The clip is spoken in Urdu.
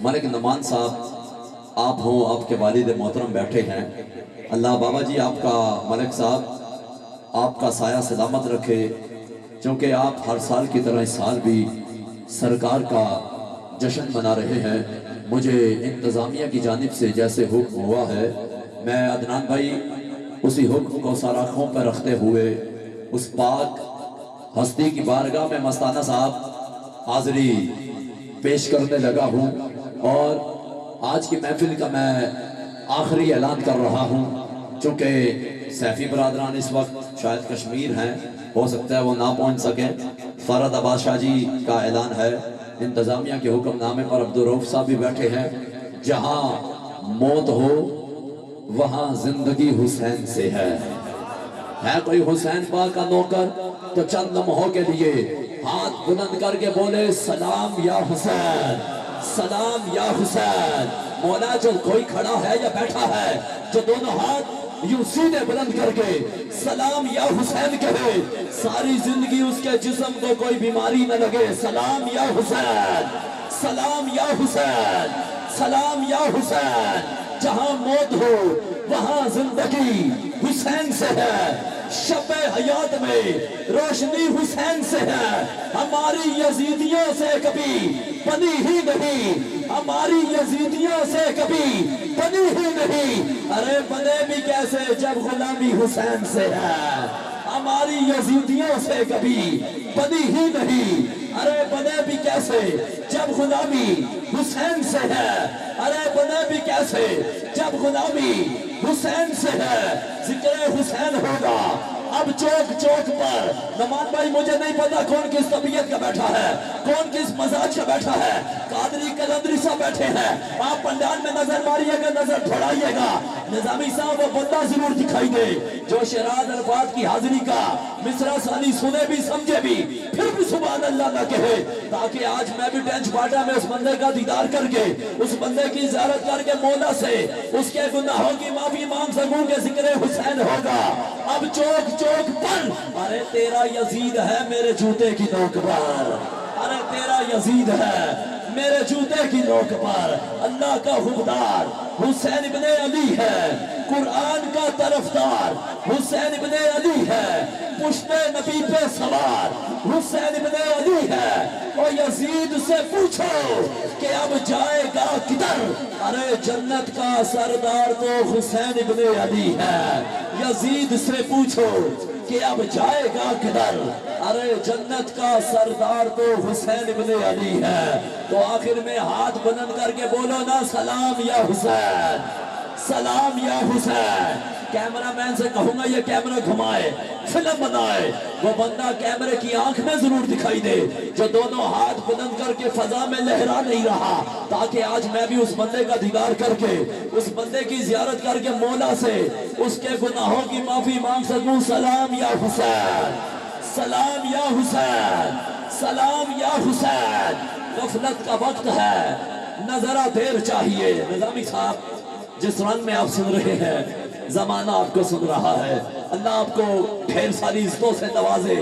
ملک نعمان صاحب آپ ہوں، آپ کے والد محترم بیٹھے ہیں، اللہ بابا جی آپ کا، ملک صاحب آپ کا سایہ سلامت رکھے، چونکہ آپ ہر سال کی طرح اس سال بھی سرکار کا جشن منا رہے ہیں۔ مجھے انتظامیہ کی جانب سے جیسے حکم ہوا ہے، میں عدنان بھائی اسی حکم کو سراخوں پر رکھتے ہوئے اس پاک ہستی کی بارگاہ میں مستانہ صاحب حاضری پیش کرنے لگا ہوں، اور آج کی محفل کا میں آخری اعلان کر رہا ہوں، چونکہ سیفی برادران اس وقت شاید کشمیر ہیں، ہو سکتا ہے وہ نہ پہنچ سکیں۔ فرد عباس شاہ جی کا اعلان ہے، انتظامیہ کے حکم نامے پر عبدالرؤف صاحب بھی بیٹھے ہیں، جہاں موت ہو وہاں زندگی حسین سے ہے کوئی حسین پاک کا نوکر تو چند لمحوں کے لیے ہاتھ بلند کر کے بولے سلام یا حسین، سلام یا حسین۔ مولا جو کوئی کھڑا ہے یا بیٹھا ہے، جو دونوں ہاتھ یوں سیدھے بلند کر کے سلام یا حسین کہے، ساری زندگی اس کے جسم کو کوئی بیماری نہ لگے۔ سلام یا حسین، سلام یا حسین، سلام یا حسین۔ جہاں موت ہو وہاں زندگی حسین سے ہے، شب حیات میں روشنی حسین سے ہے۔ ہماری یزیدیوں سے کبھی بنی ہی نہیں، ہماری یزیدیوں سے کبھی بنی ہی نہیں، ارے بنے بھی کیسے جب غلامی حسین سے ہے۔ ہماری یزیدیوں سے کبھی بنی ہی نہیں، ارے بنے بھی کیسے جب غلامی حسین سے ہے، ارے بنے بھی کیسے جب غلامی حسین سے ہے۔ ذکر حسین ہوگا اب چوک چوک پر۔ نعمان بھائی مجھے نہیں پتا کون کس طبیعت کا بیٹھا ہے، کون کس مزاج کا بیٹھا ہے، قادری قلندری صاحب بیٹھے ہیں، آپ پنڈال میں نظر ماریے گا، نظر پھڑائیے گا، نظامی صاحب وہ بندہ ضرور دکھائی دے جو شیراز الفاظ کی حاضری کا مصرع ثانی سنے بھی سمجھے بھی پھر بھی سبحان اللہ نہ کہے، تاکہ آج میں بھی ٹینچ باٹا میں اس بندے کا دیدار کر کے، اس بندے کی زیارت کر کے مولا سے اس کے گناہوں کی معافی مانگ سکوں کہ ذکر حسین ہوگا اب چوک چوک پر۔ ارے تیرا یزید ہے میرے جوتے کی نوک پر، ارے تیرا یزید ہے میرے جوتے کی نوک پر۔ اللہ کا حکمدار حسین ابن علی ہے، قرآن کا طرفدار حسین ابن علی ہے، پشت نبی پہ سوار حسین ابن علی ہے۔ اور یزید سے پوچھو کہ اب جائے گا کدھر، ارے جنت کا سردار تو حسین ابن علی ہے۔ یزید سے پوچھو کہ اب جائے گا کدھر، ارے جنت کا سردار تو حسین ابن علی ہے۔ تو آخر میں ہاتھ بلند کر کے بولو نا سلام یا حسین، سلام یا حسین۔ کیمرہ مین سے کہوں گا یہ کیمرہ گھمائے، فلم بنائے، وہ بندہ کیمرے کی آنکھ میں ضرور دکھائی دے جو دونوں ہاتھ بلند کر کے فضا میں لہرا نہیں رہا، تاکہ آج میں بھی اس بندے کا دیدار کر کے، اس بندے کی زیارت کر کے مولا سے اس کے گناہوں کی معافی مانگ سکوں۔ سلام یا حسین، سلام یا حسین، سلام یا حسین۔ غفلت کا وقت ہے، نہ ذرا دیر چاہیے۔ نظامی صاحب جس رنگ میں آپ سن رہے ہیں، زمانہ آپ کو سن رہا ہے، اللہ آپ کو ڈھیر ساری عزتوں سے نوازے۔